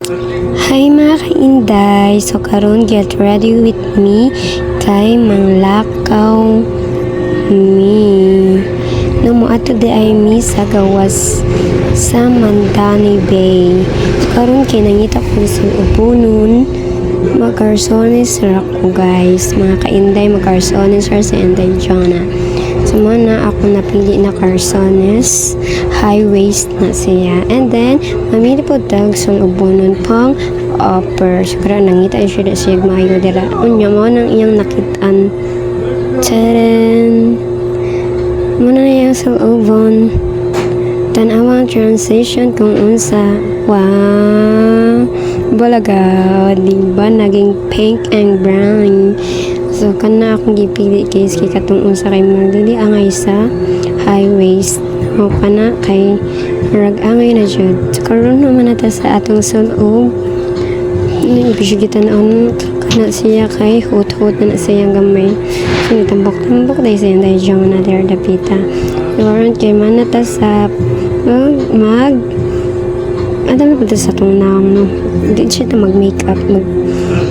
Hi mga kainday! So karon get ready with me kay manglakaw mi. No mo ato di ay mi sa gawas sa Mandani Bay. So karon kay nangita ko sa upunon magarsones ra ko guys. Mga kainday magarsones ra sa Inday Jana. So na ako napili na Carsones, high waist na siya. And then, mamili po tag sa ubunon pang upper. Siguro nangita siya siya mayo dira. Unya mo nang iyang nakitaan. Tcharan! Muna na iyang sa ubon. Tanawang transition kung unsa. Wow! Balaga, diba? Naging pink and brown. So, kana akong gipili guys kay katong unsa kay magdili angay sa high waist. O kana kay rag angay na jud. So, karon naman nata sa atong sulog. Ibisigitan on kana siya kay hot-hot na siya gamay. So, tambok-tambok dahil siya dahil dyan na there dapita. So, karon kay man nata sa adami pa sa itong naam, no? Hindi siya mag-makeup,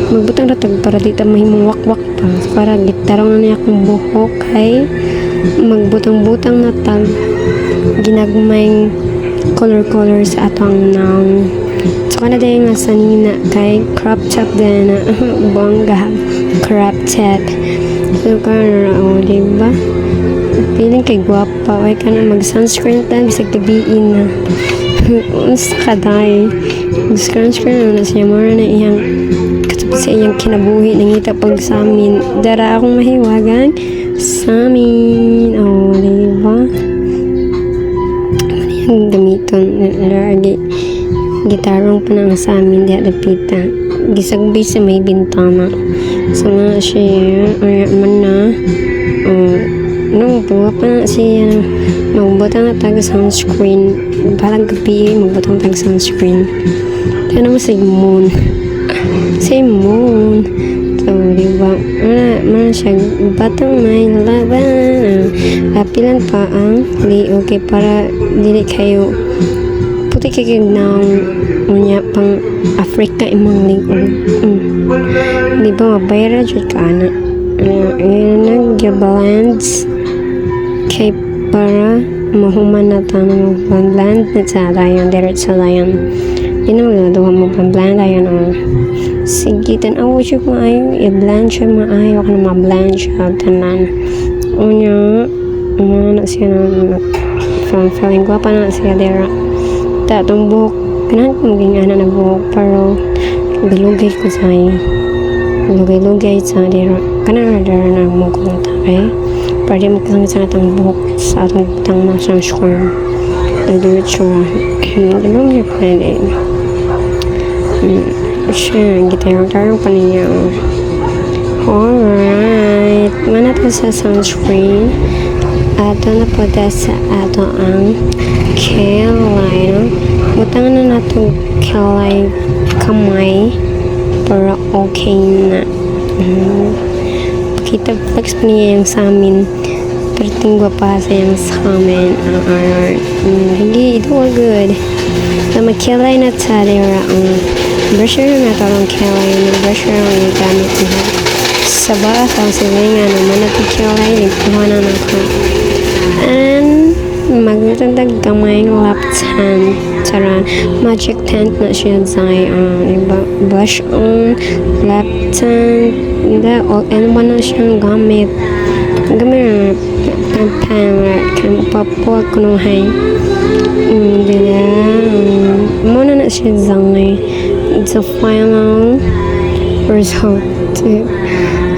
magbutang ratag para di ta mahimong wakwak pa. So, para gitarong na niya akong buhok kay magbutang-butang na tag ginagmayng color sa atong naam. So, kana dahil nga sanina kay crop top din na bongga crop top. So, kana diba? Piling kay guwapa, ay ka na mag-sunscreen tayo, bisag tabiin na. Unsa ka dahil mag-sunscreen na siya, mara na iyang katapos sa iyang kinabuhi, nangita pag sa amin. Dara akong mahiwagan sa amin. O, diba? Ano yung gamiton? Lagi, gitarong pa na sa amin, di adapita. Gisagbay sa may bintana. So, nga siya, or man na, nung buwa pa na siya magbutang na tag sunscreen balang gabi magbutang tag sunscreen kaya naman sa moon so diba mana siya batang may laban pilan pa ang okay para dili kayo puti kay ng unya pang Africa imong lingkod diba mabayra jud ka na nag-balance kay para mahuman na tayo mag-blend na sa dayon, diretso dayon. Hindi na magdadawa mag-blend dayon. Sige, tanaw siya maayo, i-blend siya maayo, kung ma-blend siya, tanan. Unya, na siya na feeling ko pa na siya dira. Tatong buhok, kanahan ko maging ana na buhok, pero galugay ko sa'yo. Lugay-lugay sa dira. Kanahan na dira na mong okay? Pwede magkasangit sa atang buhok sa atong butang na sunscreen. Diretso ra. Ganun niya pwede. Siya, gitarong pa niya. Alright. Mana to sa sunscreen. Ato na po sa ato ang kilay. No? Butang na nato kilay kamay para okay na. Kita flex pa niya yung sa amin. Pero tingwa pa sa yung sa amin. Hindi, ito all good. So, magkilay na sa dira. Brusher na ito ang kilay. Brusher ang yung gamit niya. Sa baas, ang silinga naman na ito kilay. Nagkuha na ako. And, magnatandag kamay ng left hand. Tara, magic tent na siya dahil blush on left hand. Hindi, ano ba na siyang gamit? Gamit na pan kan papuag ko nung hay. Hindi muna na siya dahil it's a final result.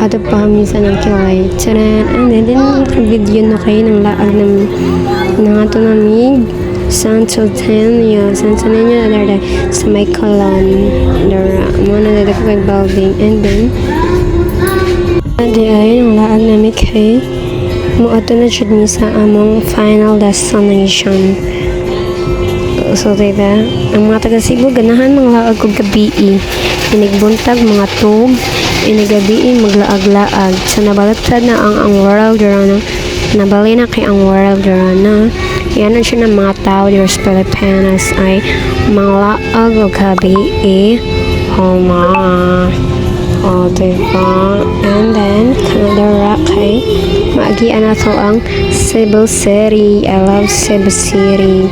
Ato pa minsan ang kilay. Tara, and then naka-video na kayo ng laag ng ato namig. Santonia dara sa may colon dara muna na dako kay balding and then ay ang laag namin kay mo ato na jud mi sa among final destination. So diba ang mga taga Cebu ganahan mga laag kog gabi inigbuntag mga tug inagabi maglaag-laag sa nabalatad na ang world dara na nabali na kay ang world dara na Yan na siya ng mga tao dito sa Pilipinas ay malaag o gabi homa. O, diba? And then, Canada kay maagian na to ang Cebu City. I love Cebu City.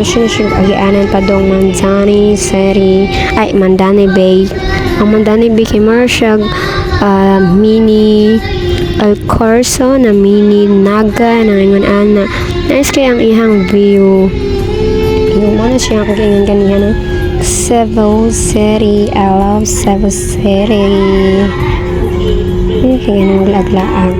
Siya agianan pa dong Mandani City. Ay, Mandani Bay. Ang Mandani Bay kay Marshall mini El Corso na mini Naga na ngayon ana. Nice kaya ang ihang view. Yung mana siya ako ganyan ganihan na Cebu City. I love Cebu City. Kaya ganun lag-laag.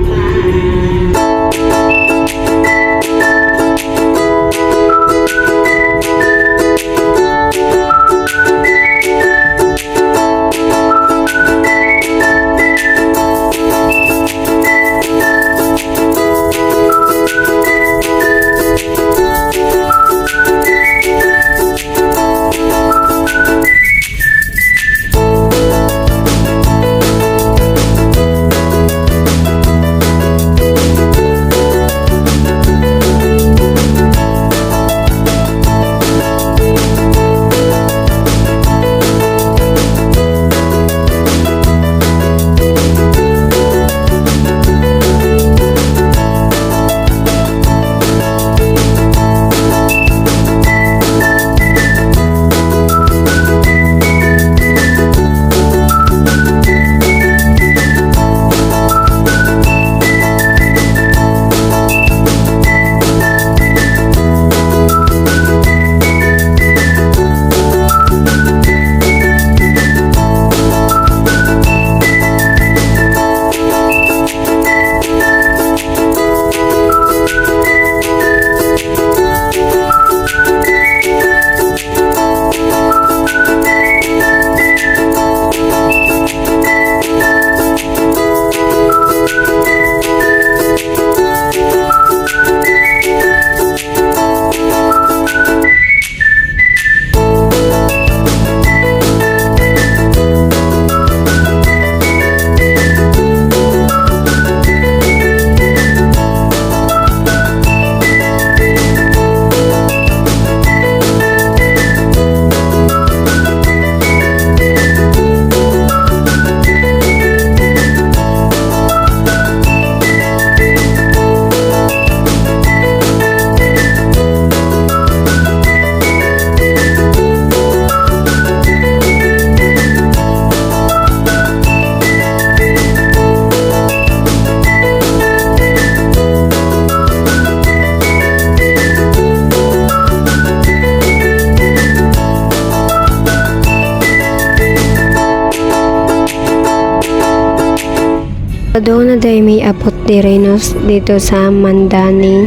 Doon na day may abot direnos dito sa Mandani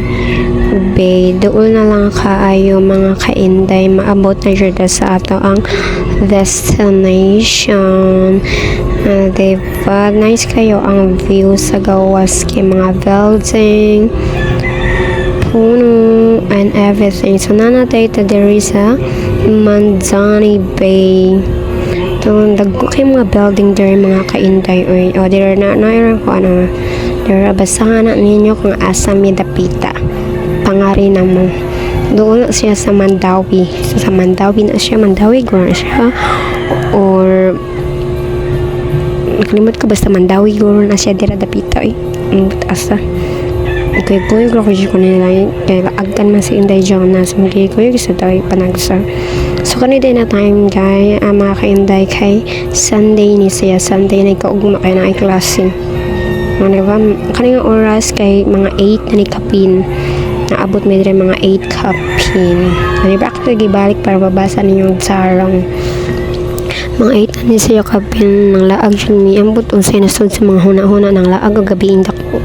Bay. Doon na lang kaayo mga kainday. Maabot na dito sa ato ang destination. Diba? Nice kayo ang view sa gawas kay mga building, puno, and everything. So, nanatay ito diri sa Mandani Bay. Doon, dagko kay mga building there mga kainday o there na ko ano there basahan na ninyo kung asa mi dapita pangari na mo doon na siya sa Mandawi. So, sa Mandawi na siya, Mandawi gawin siya or nakalimot ko basta Mandawi gawin na siya dira dapita asa kaya kuya ko nila kaya agkan man si Inday Jonas kaya kuya sa tayo panagsa. So, kanina na time guys, mga kainday kay Sunday ni siya. Sunday na ikaugma kayo na ay klase. Diba? Kanina oras kay mga 8 na ni kapin. Naabot may rin mga 8 kapin. Diba? Ako gibalik para babasa ninyong sarang. Mga 8 na ni siya kapin ng laag yun ni ambot o sinasod sa mga huna-huna ng laag o gabiin dako.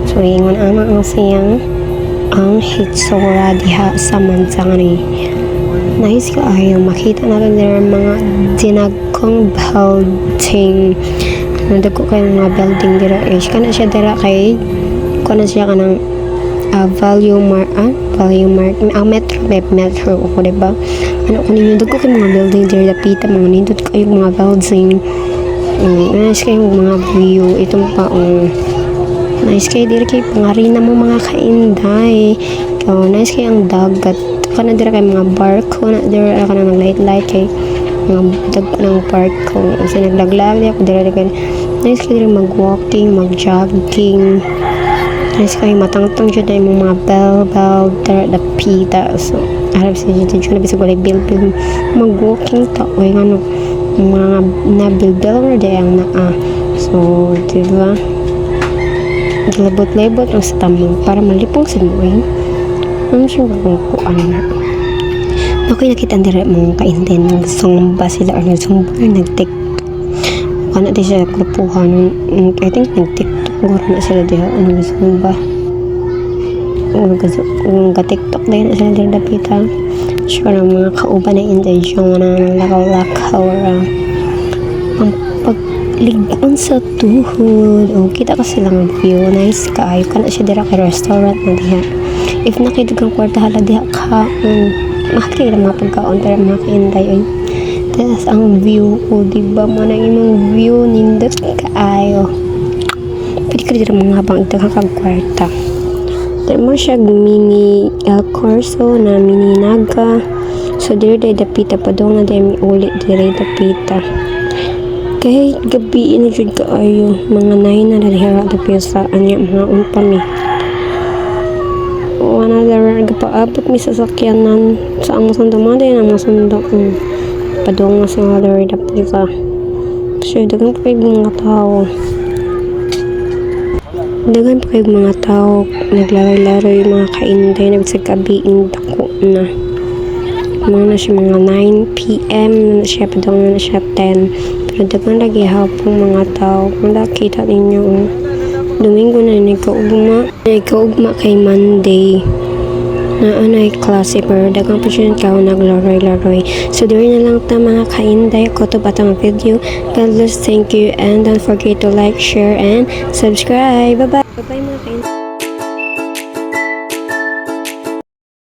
So, ingon ama ang siyang ang hitsura diha sa Mandani. Nice ka ayaw makita natin there mga dinagkong building. Nandagko kayo mga building dira kana siya dira kay kana siya kanang value mark metro ko diba ano ko ninyo dagko kayo mga building dira dapita mga nindot kayo mga building nice kayo mga view itong pa Nice kay diri kay pangarina mo mga kainday. Ikaw, nice kay ang dagat. Kana diri kay mga barko na diri ka na naglight-light kay mga dag ng barko. Kasi naglaglag di ako diri kay nice kay diri mag-walking, mag-jogging. Nice kay matangtang jud na imong mga bell diri dapita. So arab sa jud na bisag walay bil mag-walking ta oy ngano mga nabil-bil na di ang naa. So, diba? Labot-labot ang sa tamang para malipong sa mo. Ano siya kung kuan na. Ako'y nakita nila mga kaintin nagsumba sila or nagsumba or nag-tiktok. Ano di siya grupuhan. I think nag-tiktok. Guro na sila diha. Ano nagsumba. Nag-tiktok dahil na sila diha dapita. Sure na mga kauban na inday siya na lakaw-lakaw ang pagligon sa tuhod o kita ka silang view nice kaayo ka na siya dira kay restaurant na diha if nakita kang kwarta hala diha ka makakita mga pagkaon pero mga kainday ay tas ang view o diba mo na imong view nindot kaayo pwede ka dira mga habang ito kang kwarta dira mo siya mini El Corso na mini Naga so diri dapita pa daw na dami ulit diri dapita kahit gabi na jud kaayo mga 9 na dahil dapita sa anya mga unpami wala dara gapaabot mi sasakyanan sa among sundo mo din ang sundo padong nga sa diri dapita so dagang pa kay mga tao naglaroy-laroy mga kainday nagsag gabi dako na mga na siya mga 9 PM na siya padong na siya 10 pero dagang lagi hapong mga tao kung nakita ninyo Domingo na nagkaugma kay Monday na anay klase pero dagang pa siya naglaroy-laroy so diri na lang ta mga kainday ko to batang video. God bless, thank you and don't forget to like, share and subscribe. Bye bye mga kainday.